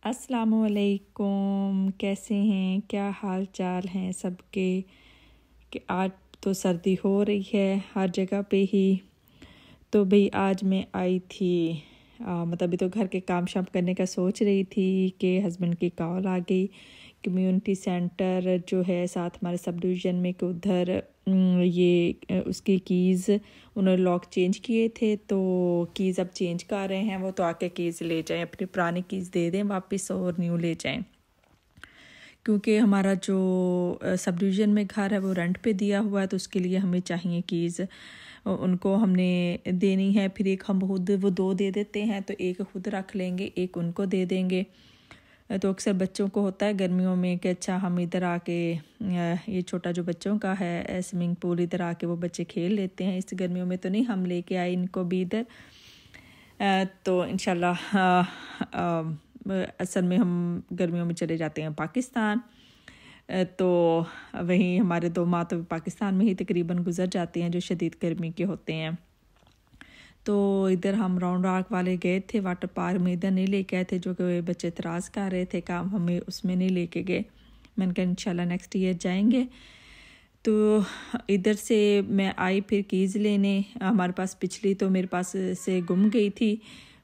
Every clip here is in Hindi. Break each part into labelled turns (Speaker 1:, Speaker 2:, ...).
Speaker 1: अस्सलामुअलैकुम, कैसे हैं, क्या हाल चाल हैं सबके। कि आज तो सर्दी हो रही है हर जगह पे ही। तो भाई आज मैं आई थी मतलब अभी तो घर के काम शाम करने का सोच रही थी कि हस्बैंड की कॉल आ गई। कम्युनिटी सेंटर जो है साथ हमारे सब डिवीज़न में कि उधर ये उसकी कीज़ उन्होंने लॉक चेंज किए थे, तो कीज़ अब चेंज कर रहे हैं वो, तो आके कीज़ ले जाएं, अपनी पुरानी कीज़ दे दें वापस और न्यू ले जाएं। क्योंकि हमारा जो सब डिवीज़न में घर है वो रेंट पे दिया हुआ है, तो उसके लिए हमें चाहिए कीज़, उनको हमने देनी है। फिर एक हम खुद वो 2 दे देते हैं, तो एक खुद रख लेंगे, एक उनको दे देंगे। तो अक्सर बच्चों को होता है गर्मियों में कि अच्छा हम इधर आके ये छोटा जो बच्चों का है स्विमिंग पूल, इधर आके वो बच्चे खेल लेते हैं। इस गर्मियों में तो नहीं हम लेके आए इनको भी इधर। तो इंशाल्लाह असल में हम गर्मियों में चले जाते हैं पाकिस्तान, तो वहीं हमारे 2 माह तो पाकिस्तान में ही तकरीबन गुजर जाते हैं जो शदीद गर्मी के होते हैं। तो इधर हम राउंड रॉक वाले गए थे वाटर पार्क में, इधर नहीं लेके आए थे, जो कि बच्चे एतराज़ कर रहे थे काम हमें उसमें नहीं लेके गए। मैंने कहा इंशाल्लाह नेक्स्ट ईयर जाएंगे। तो इधर से मैं आई फिर कीज़ लेने, हमारे पास पिछली तो मेरे पास से गुम गई थी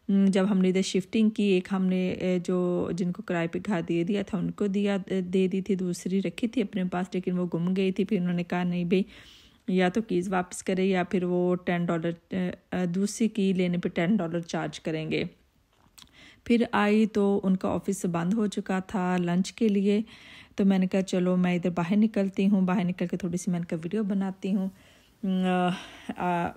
Speaker 1: जब हमने इधर शिफ्टिंग की। एक हमने जो जिनको किराए पे घर दे दिया था उनको दे दी थी, दूसरी रखी थी अपने पास, लेकिन वो गुम गई थी। फिर उन्होंने कहा नहीं भाई या तो कीज़ वापस करें या फिर वो $10 दूसरी की लेने पे $10 चार्ज करेंगे। फिर आई तो उनका ऑफिस बंद हो चुका था लंच के लिए, तो मैंने कहा चलो मैं इधर बाहर निकलती हूँ, बाहर निकल के थोड़ी सी मैंने कहा वीडियो बनाती हूँ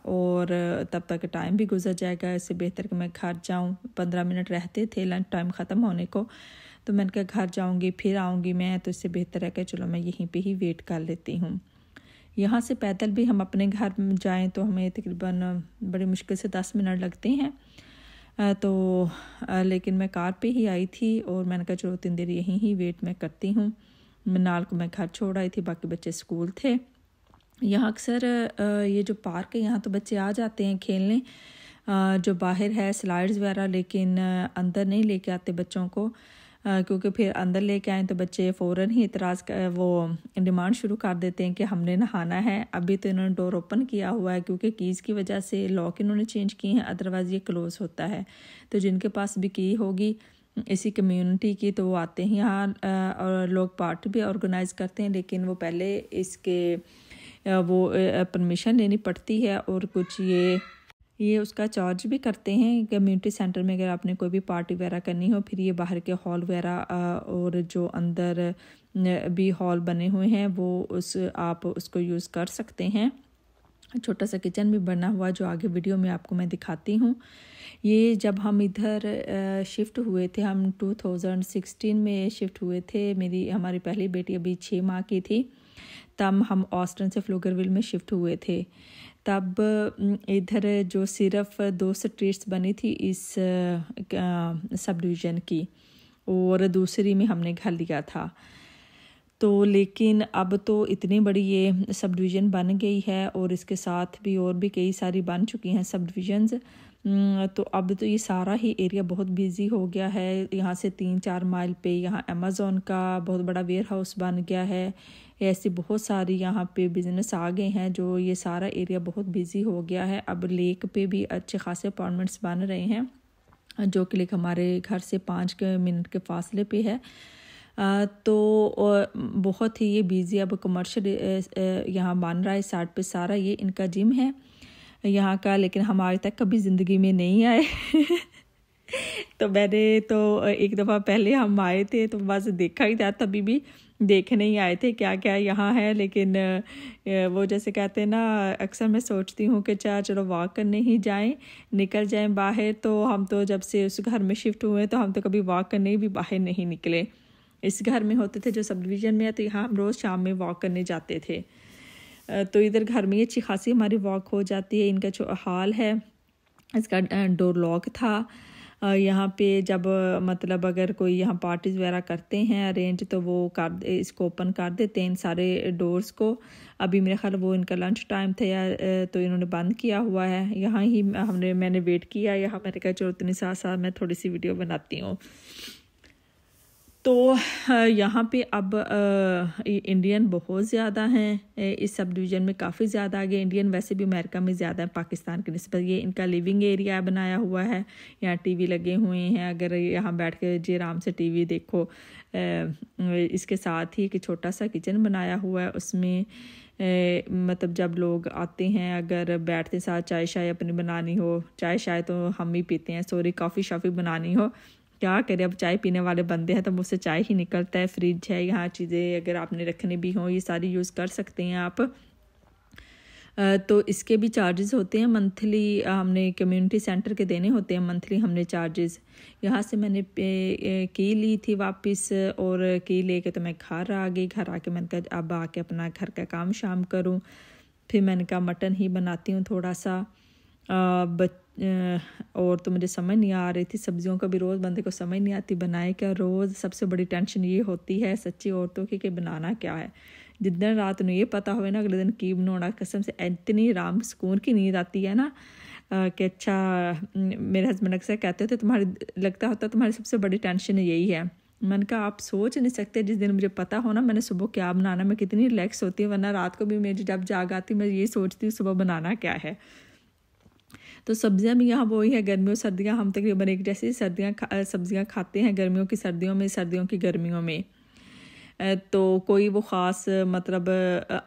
Speaker 1: और तब तक टाइम भी गुजर जाएगा। इससे बेहतर कि मैं घर जाऊँ। 15 मिनट रहते थे लंच टाइम ख़त्म होने को, तो मैंने कहा घर जाऊँगी फिर आऊँगी मैं, तो इससे बेहतर है कि चलो मैं यहीं पे ही वेट कर लेती हूँ। यहाँ से पैदल भी हम अपने घर जाएं तो हमें तकरीबन बड़ी मुश्किल से 10 मिनट लगते हैं। तो लेकिन मैं कार पे ही आई थी और मैंने कहा चलो 3 देर यहीं ही वेट मैं करती हूँ। मिनाल को मैं घर छोड़ आई थी, बाकी बच्चे स्कूल थे। यहाँ अक्सर ये जो पार्क है यहाँ तो बच्चे आ जाते हैं खेलने, जो बाहर है स्लाइड्स वगैरह, लेकिन अंदर नहीं लेके आते बच्चों को, क्योंकि फिर अंदर लेके आए तो बच्चे फ़ौरन ही वो डिमांड शुरू कर देते हैं कि हमने नहाना है। अभी तो इन्होंने डोर ओपन किया हुआ है क्योंकि कीज़ की वजह से लॉक इन्होंने चेंज किए हैं, अदरवाइज़ ये क्लोज़ होता है। तो जिनके पास भी की होगी इसी कम्युनिटी की तो वो आते हैं यहाँ और लोग पार्टी भी ऑर्गेनाइज़ करते हैं, लेकिन वो पहले इसके वो परमिशन लेनी पड़ती है और कुछ ये उसका चार्ज भी करते हैं। कम्युनिटी सेंटर में अगर आपने कोई भी पार्टी वगैरह करनी हो, फिर ये बाहर के हॉल वगैरह और जो अंदर भी हॉल बने हुए हैं वो आप उसको यूज़ कर सकते हैं। छोटा सा किचन भी बना हुआ जो आगे वीडियो में आपको मैं दिखाती हूँ। ये जब हम इधर शिफ्ट हुए थे, हम 2016 में शिफ्ट हुए थे। हमारी पहली बेटी अभी 6 माह की थी, तब हम ऑस्टन से फ्लोगरविल में शिफ्ट हुए थे। तब इधर जो सिर्फ 2 स्ट्रीट्स बनी थी इस सब डिवीज़न की, और दूसरी में हमने घर लिया था। तो लेकिन अब तो इतनी बड़ी ये सब डिवीज़न बन गई है और इसके साथ भी और भी कई सारी बन चुकी हैं सब डिवीज़न्स। तो अब तो ये सारा ही एरिया बहुत बिजी हो गया है। यहाँ से 3-4 माइल पे यहाँ अमेज़न का बहुत बड़ा वेयर हाउस बन गया है। ऐसी बहुत सारी यहाँ पे बिज़नेस आ गए हैं जो ये सारा एरिया बहुत बिजी हो गया है। अब लेक पे भी अच्छे खासे अपार्टमेंट्स बन रहे हैं, जो कि लेक हमारे घर से 5 मिनट के फासले पे है। तो बहुत ही ये बिजी अब कमर्शियल यहाँ बन रहा है साइड पे सारा। ये इनका जिम है यहाँ का, लेकिन हम आज तक कभी ज़िंदगी में नहीं आए तो मैंने तो एक दफ़ा पहले हम आए थे तो बस देखा ही था, तभी भी देखने ही आए थे क्या क्या यहाँ है। लेकिन वो जैसे कहते हैं ना, अक्सर मैं सोचती हूँ कि चलो वॉक करने ही जाएं, निकल जाएं बाहर। तो हम तो जब से उस घर में शिफ्ट हुए तो हम तो कभी वॉक करने भी बाहर नहीं निकले। इस घर में होते थे जो सब डिवीज़न में है, तो यहाँ हम रोज़ शाम में वॉक करने जाते थे। तो इधर घर में अच्छी खासी हमारी वॉक हो जाती है। इनका जो हॉल है इसका डोर लॉक था। यहाँ पे जब मतलब अगर कोई यहाँ पार्टीज़ वगैरह करते हैं अरेंज, तो वो इसको ओपन कर देते हैं इन सारे डोर्स को। अभी मेरे ख्याल वो इनका लंच टाइम था या तो इन्होंने बंद किया हुआ है। यहाँ ही मैंने वेट किया यहाँ, मैंने कहा चलो इतने साथ साथ मैं थोड़ी सी वीडियो बनाती हूँ। तो यहाँ पे अब इंडियन बहुत ज़्यादा हैं इस सब डिवीज़न में, काफ़ी ज़्यादा आगे। इंडियन वैसे भी अमेरिका में ज़्यादा है पाकिस्तान की निस्बत। ये इनका लिविंग एरिया बनाया हुआ है, यहाँ टीवी लगे हुए हैं। अगर यहाँ बैठ के जी आराम से टीवी देखो। इसके साथ ही एक छोटा सा किचन बनाया हुआ है, उसमें मतलब जब लोग आते हैं, अगर बैठते साथ चाय शाय अपनी बनानी हो, चाय शाय तो हम ही पीते हैं, सॉरी कॉफ़ी शॉफ़ी बनानी हो, क्या करें, अब चाय पीने वाले बंदे हैं तो मुझसे चाय ही निकलता है। फ्रिज है, यहाँ चीज़ें अगर आपने रखनी भी हों ये सारी यूज़ कर सकते हैं आप। तो इसके भी चार्जेस होते हैं मंथली, हमने कम्युनिटी सेंटर के देने होते हैं मंथली हमने चार्जेस। यहाँ से मैंने की ली थी वापस, और की लेके तो मैं घर आ गई। घर आके मैंने कहा अब आके अपना घर का काम शाम करूँ। फिर मैंने कहा मटन ही बनाती हूँ थोड़ा सा। और तो मुझे समझ नहीं आ रही थी, सब्जियों का भी रोज़ बंदे को समझ नहीं आती बनाए क्या। रोज़ सबसे बड़ी टेंशन ये होती है सच्ची औरतों की कि बनाना क्या है। जिस दिन रात में ये पता होए ना अगले दिन की बनाना, कसम से इतनी आराम सुकून की नींद आती है ना कि अच्छा। मेरे हस्बैंड अक्सर कहते थे तुम्हारी लगता होता तुम्हारी सबसे बड़ी टेंशन यही है। मैंने कहा आप सोच नहीं सकते, जिस दिन मुझे पता हो ना मैंने सुबह क्या बनाना, मैं कितनी रिलैक्स होती हूँ। वरना रात को भी मेरी जब जाग आती मैं ये सोचती हूँ सुबह बनाना क्या है। तो सब्जियां भी यहाँ वही है, गर्मियों सर्दियाँ हम तकरीबन एक जैसी सब्जियाँ खाते हैं, गर्मियों की सर्दियों में, सर्दियों की गर्मियों में। तो कोई वो ख़ास मतलब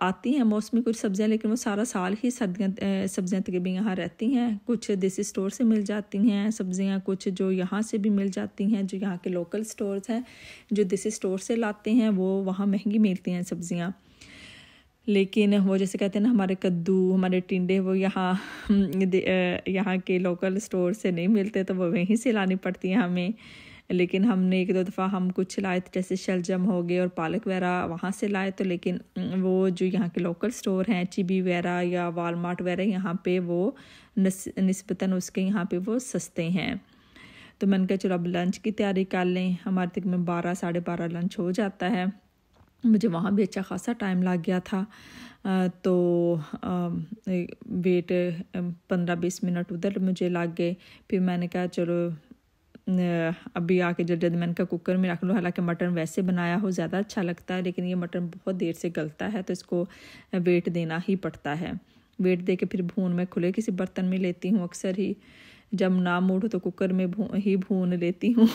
Speaker 1: आती हैं मौसमी कुछ सब्जियां, लेकिन वो सारा साल ही सब्जियां तकरीबन यहाँ रहती हैं। कुछ देसी स्टोर से मिल जाती हैं सब्जियां, कुछ जो यहाँ से भी मिल जाती हैं, जो यहाँ के लोकल स्टोर्स हैं। जो देसी स्टोर से लाते हैं वो वहाँ महंगी मिलती हैं सब्जियाँ, लेकिन वो जैसे कहते हैं ना हमारे कद्दू, हमारे टिंडे, वो यहाँ के लोकल स्टोर से नहीं मिलते, तो वो वहीं से लानी पड़ती हैं हमें। लेकिन हमने एक दो दफ़ा हम कुछ लाए थे, जैसे शलजम हो गए और पालक वगैरह वहाँ से लाए, तो लेकिन वो जो यहाँ के लोकल स्टोर हैं, चिबी वगैरह या वालमार्ट वगैरह, यहाँ पे वो निस्बतन उसके यहाँ पे वो सस्ते हैं। तो मैंने कहा चलो अब लंच की तैयारी कर लें। हमारे तक में 12 साढ़े 12 लंच हो जाता है। मुझे वहाँ भी अच्छा खासा टाइम लग गया था। तो वेट 15-20 मिनट उधर मुझे लग गए। फिर मैंने कहा चलो अभी आके जल्दी मैंने कहा कुकर में रख लो। हालांकि मटन वैसे बनाया हो ज़्यादा अच्छा लगता है, लेकिन ये मटन बहुत देर से गलता है, तो इसको वेट देना ही पड़ता है। वेट दे के फिर भून मैं खुले किसी बर्तन में लेती हूँ अक्सर ही। जब ना मूड हो तो कुकर में भून लेती हूँ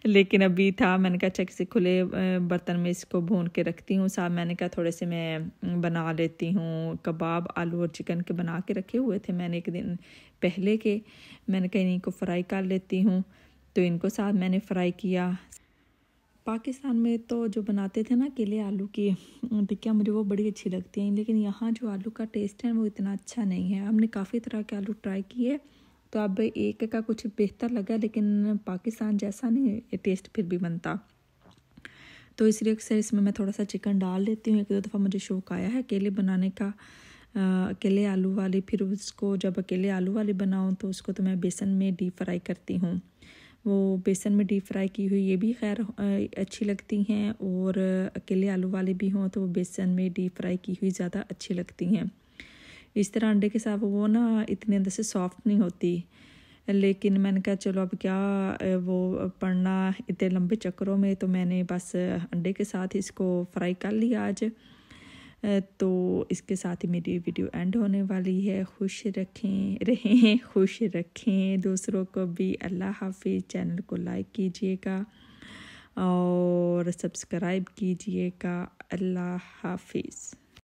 Speaker 1: लेकिन अभी था, मैंने कहा अच्छा किसी खुले बर्तन में इसको भून के रखती हूँ। साथ मैंने कहा थोड़े से मैं बना लेती हूँ कबाब, आलू और चिकन के बना के रखे हुए थे मैंने एक दिन पहले के। मैंने कहा इनको फ्राई कर लेती हूँ, तो इनको साथ मैंने फ्राई किया। पाकिस्तान में तो जो बनाते थे ना केले आलू की टिक्कियाँ, मुझे वो बड़ी अच्छी लगती हैं, लेकिन यहाँ जो आलू का टेस्ट है वो इतना अच्छा नहीं है। हमने काफ़ी तरह के आलू ट्राई किए, तो अब एक का कुछ बेहतर लगा, लेकिन पाकिस्तान जैसा नहीं टेस्ट फिर भी बनता। तो इसलिए अक्सर इसमें मैं थोड़ा सा चिकन डाल देती हूँ। एक दो दफ़ा मुझे शौक़ आया है केले बनाने का, अकेले आलू वाली। फिर उसको जब अकेले आलू वाली बनाऊँ तो उसको तो मैं बेसन में डीप फ्राई करती हूँ। वो बेसन में डीप फ्राई की हुई ये भी खैर अच्छी लगती हैं, और अकेले आलू वाली भी हों तो वो बेसन में डीप फ्राई की हुई ज़्यादा अच्छी लगती हैं। इस तरह अंडे के साथ वो ना इतने अंदर से सॉफ्ट नहीं होती, लेकिन मैंने कहा चलो अब क्या वो पढ़ना इतने लंबे चक्करों में, तो मैंने बस अंडे के साथ इसको फ्राई कर लिया आज। तो इसके साथ ही मेरी वीडियो एंड होने वाली है। खुश रहें खुश रखें दूसरों को भी। अल्लाह हाफिज़। चैनल को लाइक कीजिएगा और सब्सक्राइब कीजिएगा। अल्लाह हाफिज़।